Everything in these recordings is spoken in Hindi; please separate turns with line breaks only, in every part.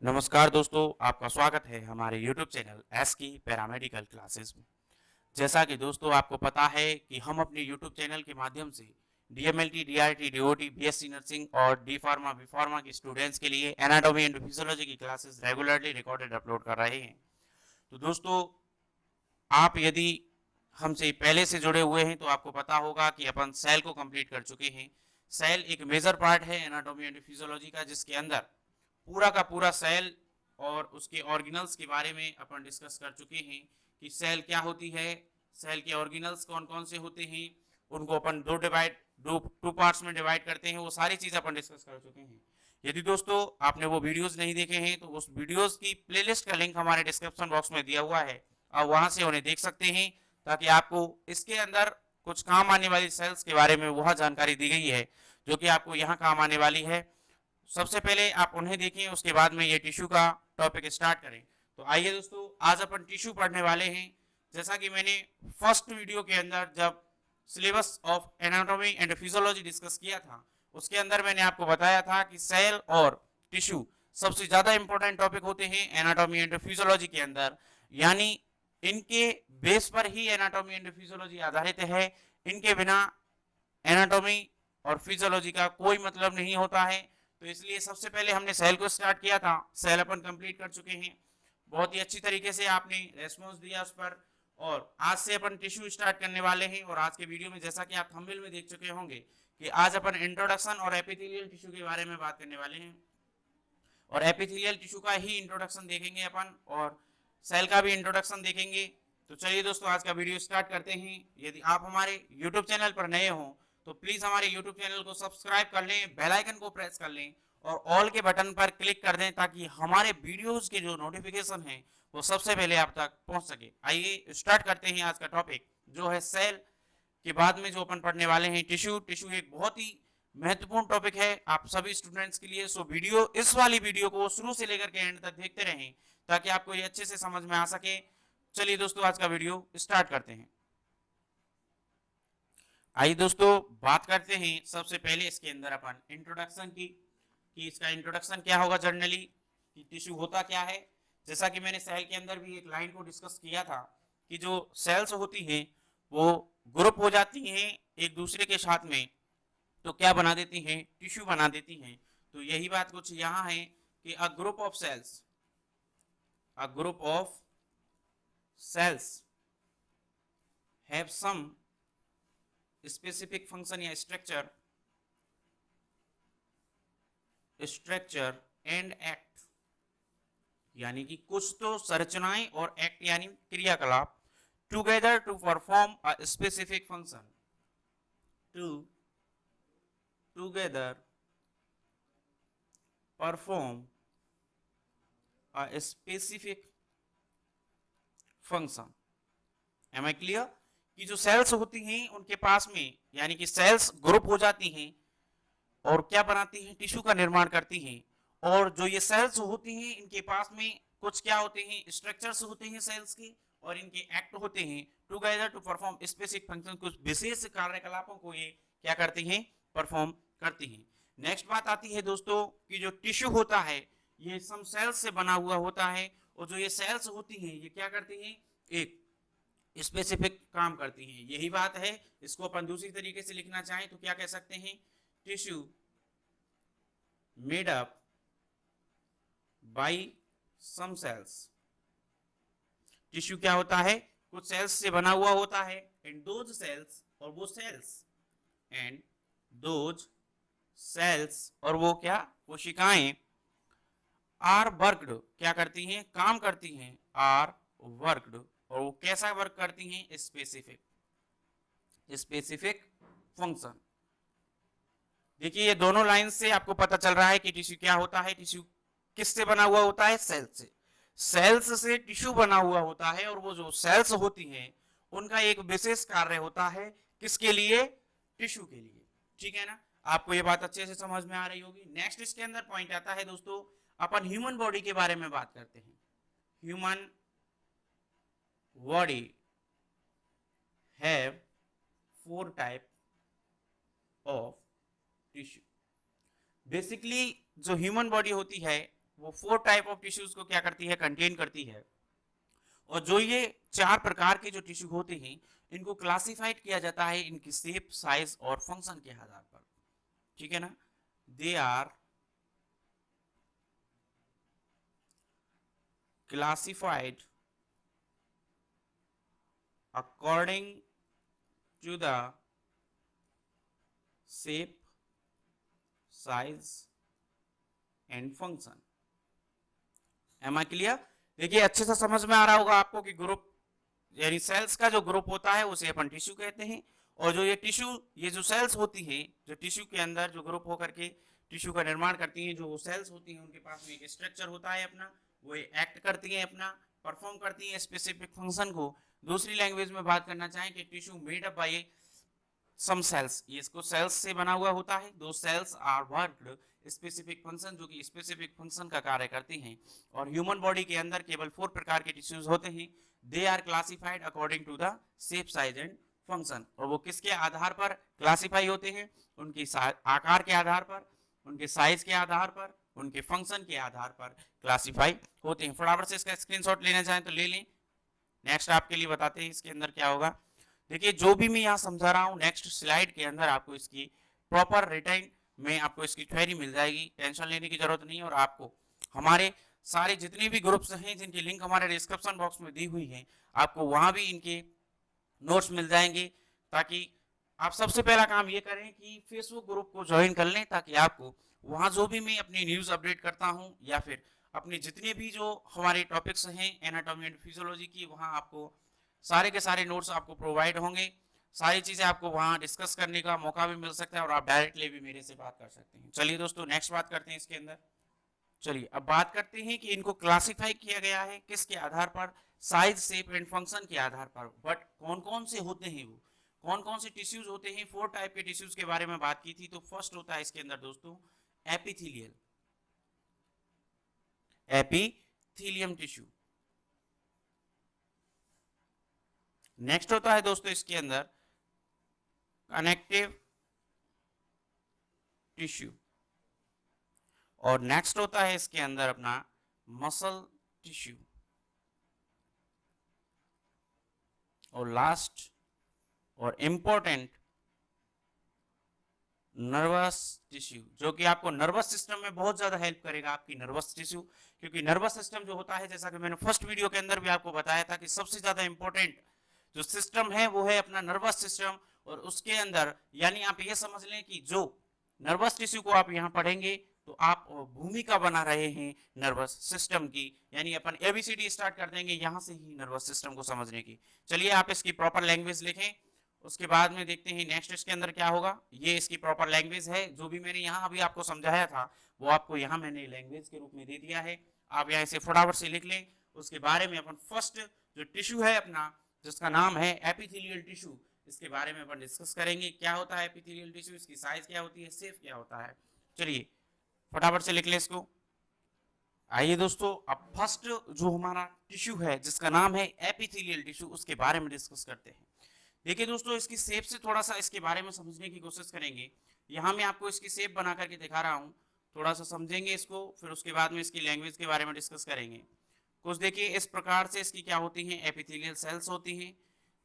नमस्कार दोस्तों, आपका स्वागत है हमारे YouTube चैनल एस की पैरामेडिकल क्लासेस में। जैसा कि दोस्तों आपको पता है कि हम अपने YouTube चैनल के माध्यम से DMLT, DRT, DOT, BSc nursing और डी फार्मा बी फार्मा के स्टूडेंट्स के लिए एनाटॉमी एंड फिजियोलॉजी की क्लासेस रेगुलरली रिकॉर्डेड अपलोड कर रहे हैं। तो दोस्तों, आप यदि हमसे पहले से जुड़े हुए हैं तो आपको पता होगा कि अपन सेल को कंप्लीट कर चुके हैं। सेल एक मेजर पार्ट है एनाटॉमी एंड फिजियोलॉजी का, जिसके अंदर पूरा का पूरा सेल और उसके ऑर्गेनल्स के बारे में अपन डिस्कस कर चुके हैं कि सेल क्या होती है, सेल के ऑर्गेनल्स कौन कौन से होते हैं, उनको अपन टू पार्ट्स में डिवाइड करते हैं, वो सारी चीज़ अपन डिस्कस कर चुके हैं। यदि दोस्तों आपने वो वीडियोस नहीं देखे हैं तो उस वीडियोस की प्लेलिस्ट का लिंक हमारे डिस्क्रिप्शन बॉक्स में दिया हुआ है, आप वहां से उन्हें देख सकते हैं, ताकि आपको इसके अंदर कुछ काम आने वाली सेल्स के बारे में वह जानकारी दी गई है जो कि आपको यहाँ काम आने वाली है। सबसे पहले आप उन्हें देखें, उसके बाद में ये टिश्यू का टॉपिक स्टार्ट करें। तो आइए दोस्तों, आज अपन टिश्यू पढ़ने वाले हैं। जैसा कि मैंने फर्स्ट वीडियो के अंदर जब syllabus of anatomy and physiology discuss किया था, उसके अंदर मैंने आपको बताया था कि सेल और टिश्यू सबसे ज्यादा इंपॉर्टेंट टॉपिक होते हैं एनाटॉमी एंड फिजियोलॉजी के अंदर, यानी इनके बेस पर ही एनाटॉमी एंड फिजियोलॉजी आधारित है। इनके बिना एनाटॉमी और फिजियोलॉजी का कोई मतलब नहीं होता है। तो इसलिए सबसे पहले हमने सेल को स्टार्ट किया था, सेल अपन कंप्लीट कर चुके हैं। बहुत ही अच्छी तरीके से आपने रेस्पॉन्स दिया उस पर। और आज से अपन टिश्यू स्टार्ट करने वाले हैं। और आज के वीडियो में जैसा कि आप थंबनेल में देख चुके होंगे कि आज अपन इंट्रोडक्शन और एपिथेलियल टिश्यू के बारे में बात करने वाले हैं। और एपिथेलियल टिश्यू का ही इंट्रोडक्शन देखेंगे अपन, और सेल का भी इंट्रोडक्शन देखेंगे। तो चलिए दोस्तों, आज का वीडियो स्टार्ट करते हैं। यदि आप हमारे यूट्यूब चैनल पर नए हो तो प्लीज हमारे यूट्यूब चैनल को सब्सक्राइब कर लें, बेल आइकन को प्रेस कर लें और ऑल के बटन पर क्लिक कर दें, ताकि हमारे वीडियोस के जो नोटिफिकेशन है वो सबसे पहले आप तक पहुंच सके। आइए स्टार्ट करते हैं आज का टॉपिक, जो है सेल। के बाद में जो अपन पढ़ने वाले हैं टिश्यू। टिश्यू एक बहुत ही महत्वपूर्ण टॉपिक है आप सभी स्टूडेंट्स के लिए। सो इस वाली वीडियो को शुरू से लेकर के एंड तक देखते रहें, ताकि आपको ये अच्छे से समझ में आ सके। चलिए दोस्तों, आज का वीडियो स्टार्ट करते हैं। आइए दोस्तों, बात करते हैं सबसे पहले इसके अंदर अपन इंट्रोडक्शन की, कि इसका इंट्रोडक्शन क्या होगा जनरली, कि टिश्यू होता क्या है। जैसा कि मैंने सेल के अंदर भी एक लाइन को डिस्कस किया था कि जो सेल्स होती हैं वो ग्रुप हो जाती हैं एक दूसरे के साथ में, तो क्या बना देती हैं, टिश्यू बना देती हैं। तो यही बात कुछ यहाँ है कि a group of cells have some specific function या स्ट्रक्चर एंड एक्ट, यानी कि कुछ तो संरचनाएं और एक्ट यानी क्रियाकलाप, together to perform a specific function, together perform a specific function. Am I clear? कि जो सेल्स होती हैं उनके पास में, यानी कि सेल्स ग्रुप हो जाती हैं और क्या बनाती हैं, टिश्यू का निर्माण करती हैं। और जो ये सेल्स होती हैं इनके पास में कुछ क्या होते हैं, स्ट्रक्चर्स होते हैं सेल्स के, और इनके एक्ट होते हैं together to perform specific function. कुछ विशेष कार्यकलापों को ये क्या करती हैं, परफॉर्म करती हैं। नेक्स्ट बात आती है दोस्तों कि जो टिश्यू होता है ये सम सेल्स से बना हुआ होता है, और जो ये सेल्स होती हैं ये क्या करती हैं, एक स्पेसिफिक काम करती हैं। यही बात है, इसको अपन दूसरी तरीके से लिखना चाहें तो क्या कह सकते हैं, tissue made up by some cells. Tissue क्या होता है, कुछ सेल्स से बना हुआ होता है, एंड दोज सेल्स, और वो सेल्स, एंड दोज सेल्स, और वो क्या, कोशिकाएं, आर वर्कड, क्या करती हैं, काम करती हैं, आर वर्कड, और वो कैसा वर्क करती हैं, स्पेसिफिक फंक्शन। देखिए ये दोनों लाइन से आपको पता चल रहा है कि टिश्यू क्या होता है। टिश्यू किससे बना हुआ होता है, सेल्स से टिश्यू बना हुआ होता है, और वो जो सेल्स होती हैं उनका एक विशेष कार्य होता है, किसके लिए, टिश्यू के लिए। ठीक है ना, आपको ये बात अच्छे से समझ में आ रही होगी। नेक्स्ट इसके अंदर पॉइंट आता है दोस्तों, अपन ह्यूमन बॉडी के बारे में बात करते हैं। Human body have 4 type of tissue. Basically जो ह्यूमन बॉडी होती है वो 4 टाइप ऑफ टिश्यूज को क्या करती है, कंटेन करती है। और जो ये 4 प्रकार के जो टिश्यू होते हैं इनको क्लासिफाइड किया जाता है इनकी शेप, साइज और फंक्शन के आधार पर, ठीक है ना। They are classified according to the shape, size and function. Am I clear? देखिए अच्छे से समझ में आ रहा होगा आपको कि ग्रुप यानी सेल्स का जो ग्रुप होता है उसे अपन टिश्यू कहते हैं, और जो ये टिश्यू, ये जो सेल्स होती है जो टिश्यू के अंदर जो ग्रुप होकर के टिश्यू का निर्माण करती हैं, जो वो सेल्स होती हैं उनके पास में एक स्ट्रक्चर होता है अपना, वो एक्ट करती हैं अपना, परफॉर्म करती हैं स्पेसिफिक फंक्शन को। दूसरी लैंग्वेज में बात करना चाहें कि tissue made up by some cells, ये इसको सेल्स से बना हुआ होता है। दो cells are worked specific function, जो कि स्पेसिफिक फंक्शन का कार्य करती हैं। और ह्यूमन बॉडी के अंदर केवल 4 प्रकार के टिश्यूज होते हैं। They are classified according to the shape, size and function. और वो किसके आधार पर क्लासिफाई होते हैं, उनकी आकार के आधार पर, उनके साइज के आधार पर, उनके फंक्शन के आधार पर क्लासिफाई होते हैं। फटाफट से इसका स्क्रीनशॉट लेना चाहें तो ले लें। नेक्स्ट आपके लिए बताते हैं इसके अंदर क्या होगा। देखिए जो भी मैं यहाँ समझा रहा हूँ नेक्स्ट स्लाइड के अंदर आपको इसकी प्रॉपर रिटर्न में आपको इसकी थ्योरी मिल जाएगी, टेंशन लेने की जरूरत नहीं है। और आपको हमारे सारे जितने भी ग्रुप्स हैं जिनकी लिंक हमारे डिस्क्रिप्शन बॉक्स में दी हुई है, आपको वहां भी इनके नोट्स मिल जाएंगे, ताकि आप सबसे पहला काम ये करें कि फेसबुक ग्रुप को ज्वाइन कर लें, ताकि आपको वहां जो भी मैं अपनी न्यूज अपडेट करता हूं या फिर अपने जितने भी जो हमारे टॉपिक्स हैं एनाटॉमी एंड फिजियोलॉजी की, वहां आपको सारे के सारे नोट्स आपको प्रोवाइड होंगे। सारी चीजें आपको वहां डिस्कस करने का मौका भी मिल सकता है और आप डायरेक्टली भी मेरे से बात कर सकते हैं। चलिए दोस्तों नेक्स्ट बात करते हैं इसके अंदर। चलिए अब बात करते हैं कि इनको क्लासिफाई किया गया है किसके आधार पर, साइज, शेप एंड फंक्शन के आधार पर। बट कौन कौन से होते हैं वो, कौन कौन से टिश्यूज होते हैं। 4 टाइप के टिश्यूज के बारे में बात की थी। तो फर्स्ट होता है इसके अंदर दोस्तों एपिथेलियल, एपिथेलियम टिश्यू। नेक्स्ट होता है दोस्तों इसके अंदर कनेक्टिव टिश्यू, और नेक्स्ट होता है इसके अंदर अपना मसल टिश्यू, और लास्ट और इंपॉर्टेंट नर्वस टिश्यू, जो कि आपको नर्वस सिस्टम में बहुत ज्यादा हेल्प करेगा, आपकी नर्वस टिश्यू। क्योंकि नर्वस सिस्टम जो होता है, जैसा कि मैंने फर्स्ट वीडियो के अंदर भी आपको बताया था कि सबसे ज्यादा इंपॉर्टेंट जो सिस्टम है वो है अपना नर्वस सिस्टम। और उसके अंदर यानी आप ये समझ लें कि जो नर्वस टिश्यू को आप यहाँ पढ़ेंगे तो आप भूमिका बना रहे हैं नर्वस सिस्टम की, यानी अपन एबीसीडी स्टार्ट कर देंगे यहाँ से ही नर्वस सिस्टम को समझने की। चलिए आप इसकी प्रॉपर लैंग्वेज लिखें, उसके बाद में देखते हैं नेक्स्ट इसके अंदर क्या होगा। ये इसकी प्रॉपर लैंग्वेज है, जो भी मैंने यहाँ अभी आपको समझाया था वो आपको यहाँ मैंने लैंग्वेज के रूप में दे दिया है। आप यहाँ से फटाफट से लिख लें। उसके बारे में अपन फर्स्ट जो टिश्यू है अपना, जिसका नाम है एपिथेलियल टिश्यू, इसके बारे में अपन डिस्कस करेंगे। क्या होता है एपिथेलियल टिश्यू, इसकी साइज क्या होती है, शेप क्या होता है। चलिए फटाफट से लिख ले इसको। आइए दोस्तों अब फर्स्ट जो हमारा टिश्यू है जिसका नाम है एपिथेलियल टिश्यू, उसके बारे में डिस्कस करते हैं। देखिए दोस्तों इसकी शेप से थोड़ा सा इसके बारे में समझने की कोशिश करेंगे। यहाँ मैं आपको इसकी शेप बना करके दिखा रहा हूँ, थोड़ा सा समझेंगे इसको, फिर उसके बाद में इसकी लैंग्वेज के बारे में डिस्कस करेंगे। कुछ देखिए इस प्रकार से इसकी क्या होती हैं, एपिथेलियल सेल्स होती हैं,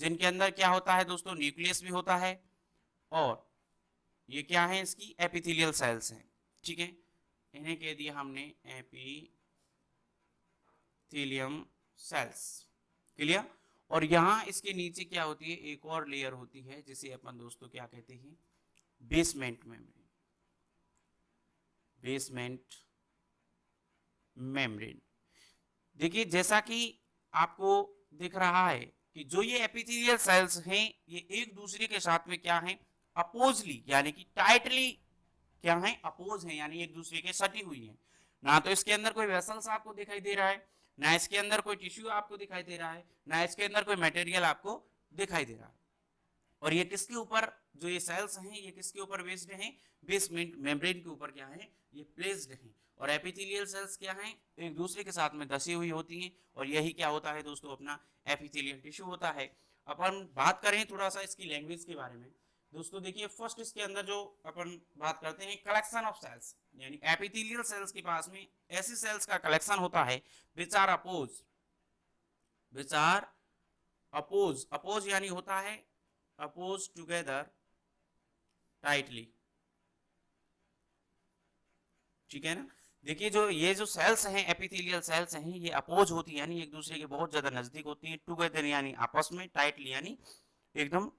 जिनके अंदर क्या होता है दोस्तों, न्यूक्लियस भी होता है। और ये क्या है, इसकी एपिथेलियल सेल्स हैं, ठीक है। इन्हें कह दिया हमने एपिथेलियम सेल्स, क्लियर। और यहाँ इसके नीचे क्या होती है, एक और लेयर होती है जिसे अपन दोस्तों क्या कहते हैं, बेसमेंट मेम्ब्रेन, बेसमेंट मेम्ब्रेन। देखिए जैसा कि आपको दिख रहा है कि जो ये एपिथेलियल सेल्स हैं ये एक दूसरे के साथ में क्या हैं, अपोजली यानी कि टाइटली क्या है, अपोज है, यानी एक दूसरे के सटी हुई है। ना तो इसके अंदर कोई वेसल्स आपको दिखाई दे रहा है, ना इसके अंदर कोई टिश्यू आपको दिखाई दे रहा है, ना इसके अंदर कोई मटेरियल आपको दिखाई दे रहा है। और ये किसके ऊपर, जो ये सेल्स हैं ये किसके ऊपर बेस्ड हैं, बेसमेंट मेम्ब्रेन के ऊपर क्या है, ये प्लेस्ड हैं। और एपिथेलियल सेल्स क्या हैं, एक दूसरे के साथ में धसी हुई होती हैं, और यही क्या होता है दोस्तों, अपना एपिथेलियल टिश्यू होता है। अपन बात करें थोड़ा सा इसकी लैंग्वेज के बारे में, दोस्तों देखिए फर्स्ट इसके अंदर जो अपन बात करते हैं कलेक्शन ऑफ सेल्स, यानी एपिथेलियल सेल्स के पास में ऐसी सेल्स का कलेक्शन होता है विच आर अपोज यानी होता है अपोज टुगेदर टाइटली, ठीक है ना। देखिए जो ये जो सेल्स हैं एपिथेलियल सेल्स हैं ये अपोज होती है यानी एक दूसरे के बहुत ज्यादा नजदीक होती हैं, टुगेदर यानी आपस में, टाइटली यानी एकदम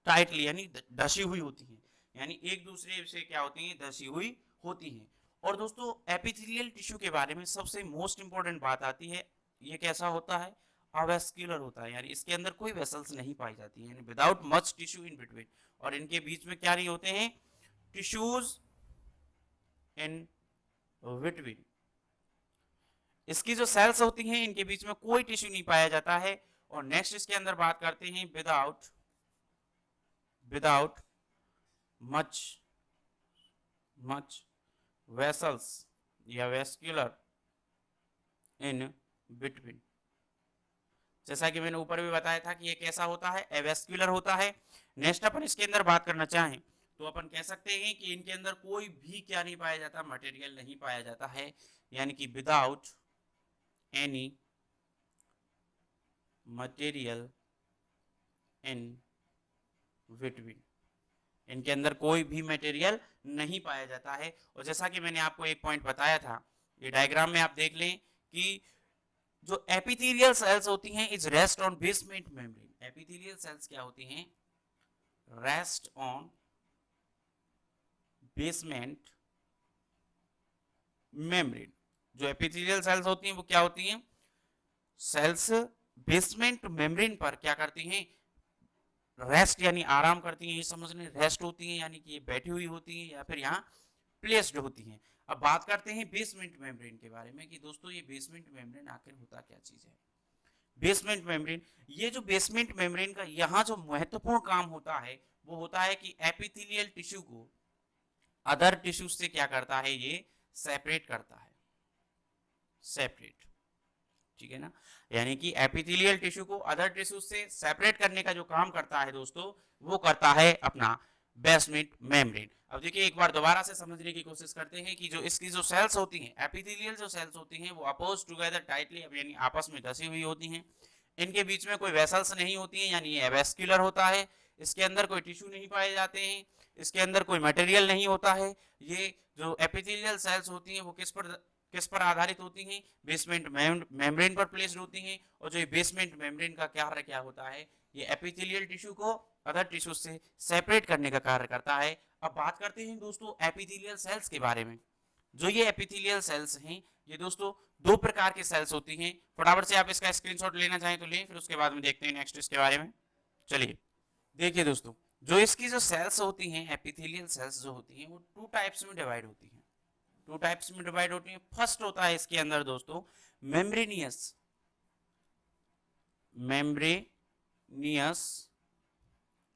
टाइटली यानी धसी हुई होती हैं, यानी एक दूसरे से क्या होती हैं, धसी हुई होती हैं। और दोस्तों एपिथेलियल टिश्यू के बारे में सबसे मोस्ट इंपॉर्टेंट बात आती है, ये कैसा होता है, अवेस्क्यूलर होता है, यानी इसके अंदर कोई वेसल्स नहीं पाई जाती यानी without much tissue in between, और इनके बीच में क्या नहीं होते हैं, टिश्यूज इन बिटवीन। इसकी जो सेल्स होती हैं इनके बीच में कोई टिश्यू नहीं पाया जाता है। और नेक्स्ट इसके अंदर बात करते हैं विदाउट मच वेसल्स या वेस्क्यूलर इन बिटवीन। जैसा कि मैंने ऊपर भी बताया था कि ये कैसा होता है, एवेस्क्यूलर होता है। नेक्स्ट अपन इसके अंदर बात करना चाहें तो अपन कह सकते हैं कि इनके अंदर कोई भी क्या नहीं पाया जाता, मटेरियल नहीं पाया जाता है, यानी कि without any material in between, इनके अंदर कोई भी मटेरियल नहीं पाया जाता है। और जैसा कि मैंने आपको एक पॉइंट बताया था, ये डायग्राम में आप देख लें कि जो एपिथेलियल सेल्स होती हैं is rest on basement membrane, epithelial cells क्या होती हैं, रेस्ट ऑन बेसमेंट मेम्ब्रेन। जो एपिथेलियल सेल्स होती हैं वो क्या होती हैं, सेल्स बेसमेंट मेम्ब्रेन पर क्या करती हैं, रेस्ट यानी आराम करती हैं, ये समझ लें रेस्ट होती हैं यानी कि ये बैठी हुई होती हैं या फिर यहाँ प्लेस्ड होती हैं। अब बात करते हैं बेसमेंट मेम्ब्रेन के बारे में कि दोस्तों ये बेसमेंट मेम्ब्रेन आखिर होता क्या चीज है। बेसमेंट मेम्ब्रेन, ये जो बेसमेंट मेम्ब्रेन का यहाँ जो महत्वपूर्ण काम होता है वो होता है कि एपिथेलियल टिश्यू को अदर टिश्यू से क्या करता है, ये सेपरेट करता है, सेपरेट, ठीक है ना। यानी कि एपिथेलियल टिश्यू को अदर टिश्यू से सेपरेट करने का जो काम करता है दोस्तों वो करता है अपना बेसमेंट मेम्ब्रेन। अब देखिए एक बार दोबारा से समझने की कोशिश करते हैं कि जो इसकी जो सेल्स होती हैं एपिथेलियल जो सेल्स होती हैं वो अपोज टुगेदर टाइटली यानी आपस में धसी हुई होती हैं, इनके बीच में कोई वेसल्स नहीं होती हैं यानी ये एवेस्क्यूलर होता है, इसके अंदर कोई टिश्यू नहीं पाए जाते हैं, इसके अंदर कोई मटेरियल नहीं होता है। ये जो एपिथेलियल सेल्स होती हैं वो किस पर आधारित होती हैं, बेसमेंट मेम्ब्रेन पर प्लेस्ड होती हैं। और जो बेसमेंट मेम्ब्रेन का कार्य क्या होता है, ये एपिथेलियल टिश्यू को अदर टिश्यू से सेपरेट करने का कार्य करता है। अब बात करते हैं दोस्तों एपिथेलियल सेल्स के बारे में। जो ये एपिथेलियल सेल्स हैं ये दोस्तों दो प्रकार के सेल्स होती हैं। फटाफट से आप इसका स्क्रीनशॉट लेना चाहें तो लें, फिर उसके बाद में देखते हैं नेक्स्ट इसके बारे में। चलिए देखिए दोस्तों, जो इसकी जो सेल्स होती हैं एपिथेलियल सेल्स जो होती हैं वो टू टाइप्स में डिवाइड होती हैं, टू टाइप्स में डिवाइड होती हैं। फर्स्ट होता है इसके अंदर दोस्तों मेम्ब्रेनियस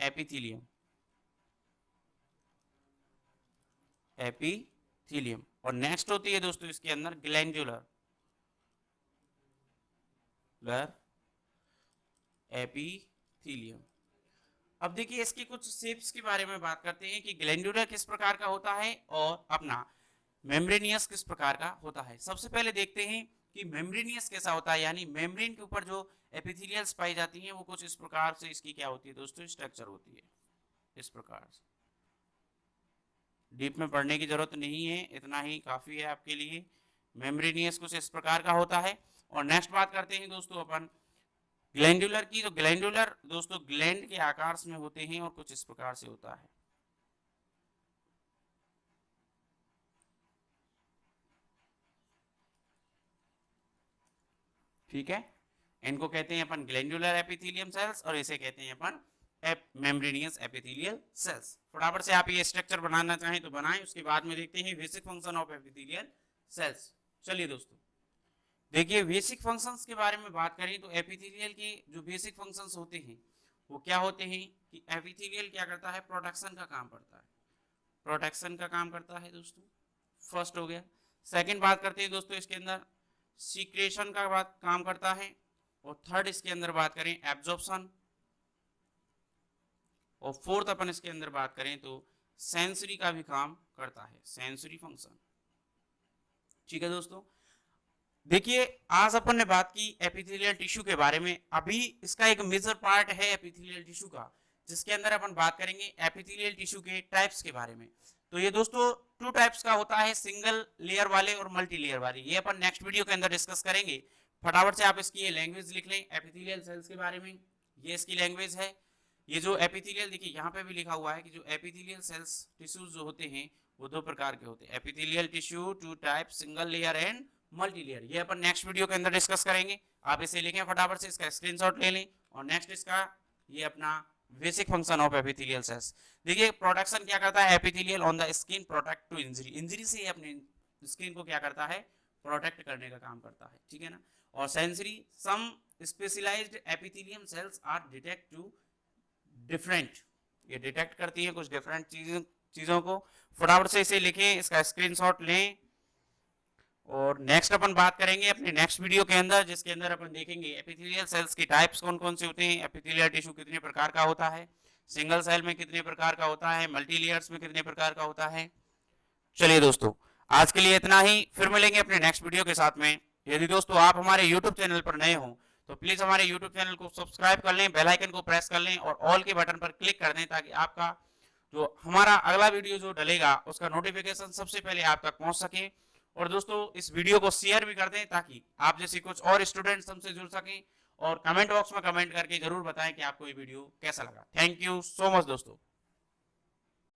एपिथेलियम, एपिथेलियम। और नेक्स्ट होती है दोस्तों इसके अंदर ग्लैंडुलर एपिथेलियम। अब देखिए इसकी कुछ शेप्स के बारे में बात करते हैं कि ग्लैंडुलर किस प्रकार का होता है और अपना मेम्ब्रेनियस किस प्रकार का होता है। सबसे पहले देखते हैं कि मेम्ब्रेनियस कैसा होता है, यानी मेम्ब्रेन के ऊपर जो एपिथेलियल्स पाई जाती हैं वो कुछ इस प्रकार से इसकी क्या होती है दोस्तों, स्ट्रक्चर होती है इस प्रकार से। डीप में पढ़ने की जरूरत नहीं है, इतना ही काफी है आपके लिए। मेम्ब्रेनियस कुछ इस प्रकार का होता है। और नेक्स्ट बात करते हैं दोस्तों अपन ग्लैंडुलर की। तो ग्लैंडुलर दोस्तों ग्लैंड के आकार में होते हैं और कुछ इस प्रकार से होता है, ठीक है। इनको कहते हैं अपन ग्लैंडुलर एपिथेलियम सेल्स और इसे कहते हैं अपन मेम्ब्रेनियस एपिथेलियल सेल्स। फटाफट से आप ये स्ट्रक्चर बनाना चाहें तो बनाएं, उसके बाद में देखते हैं basic function of epithelial sales. चलिए दोस्तों देखिए बेसिक फंक्शंस के बारे में बात करें तो एपिथेलियल के जो बेसिक फंक्शंस होते हैं वो क्या होते हैं कि एपिथेलियल क्या करता है, प्रोटेक्शन का काम करता है, प्रोटेक्शन का काम करता है दोस्तों, फर्स्ट हो गया। सेकंड बात करते हैं दोस्तों इसके अंदर सीक्रेशन का बात काम करता है। और थर्ड इसके अंदर बात करें एब्जॉर्प्शन, और फोर्थ अपन इसके अंदर बात करें तो सेंसरी का भी काम करता है, सेंसरी फंक्शन। ठीक है दोस्तों, देखिए आज अपन ने बात की एपिथेलियल टिश्यू के बारे में। अभी इसका एक मेजर पार्ट है एपिथेलियल टिश्यू का, जिसके अंदर अपन बात करेंगे एपिथेलियल टिश्यू के टाइप्स के बारे में। तो ये दोस्तों टू टाइप्स का होता है, सिंगल लेयर वाले और मल्टी लेयर वाले। ये अपन नेक्स्ट वीडियो के अंदर डिस्कस करेंगे। फटाफट से आप इसकी ये लैंग्वेज लिख लें एपिथेलियल सेल्स के बारे में। ये इसकी लैंग्वेज है। ये जो एपिथेलियल, देखिए यहाँ पे भी लिखा हुआ है कि जो एपिथेलियल सेल्स टिश्यूज जो होते हैं वो दो प्रकार के होते हैं, epithelial tissue two type, single layer and multi layer. ये अपन नेक्स्ट वीडियो के अंदर डिस्कस करेंगे। आप इसे लिखें फटाफट से, इसका स्क्रीनशॉट ले लें। और नेक्स्ट इसका ये अपना basic function of epithelial cells. देखिए प्रोटेक्शन क्या करता है epithelial on the skin, protect to injury. Injury से ये अपने स्किन को क्या करता है, प्रोटेक्ट करने का काम करता है। ठीक है ना। और sensory, some specialised epithelium cells are detect to different, ये डिटेक्ट करती है कुछ डिफरेंट चीजों को। फटाफट से इसे लिखें, इसका स्क्रीनशॉट लें। और नेक्स्ट अपन बात करेंगे अपने नेक्स्ट वीडियो के अंदर, जिसके अंदर अपन देखेंगे एपिथेलियल सेल्स के टाइप्स कौन कौन से होते हैं, एपिथेलियल टिश्यू कितने प्रकार का होता है, सिंगल सेल में कितने प्रकार का होता है, मल्टी लेयर्स में कितने प्रकार का होता है। चलिए दोस्तों आज के लिए इतना ही, फिर मिलेंगे अपने नेक्स्ट वीडियो के साथ में। यदि दोस्तों आप हमारे यूट्यूब चैनल पर नए हो तो प्लीज हमारे यूट्यूब चैनल को सब्सक्राइब कर लें, बेल आइकन को प्रेस कर लें और ऑल के बटन पर क्लिक कर दें, ताकि आपका जो हमारा अगला वीडियो जो डलेगा उसका नोटिफिकेशन सबसे पहले आप तक पहुंच सके। और दोस्तों इस वीडियो को शेयर भी कर दें, ताकि आप जैसे कुछ और स्टूडेंट्स हमसे जुड़ सकें। और कमेंट बॉक्स में कमेंट करके जरूर बताएं कि आपको ये वीडियो कैसा लगा। थैंक यू सो मच दोस्तों।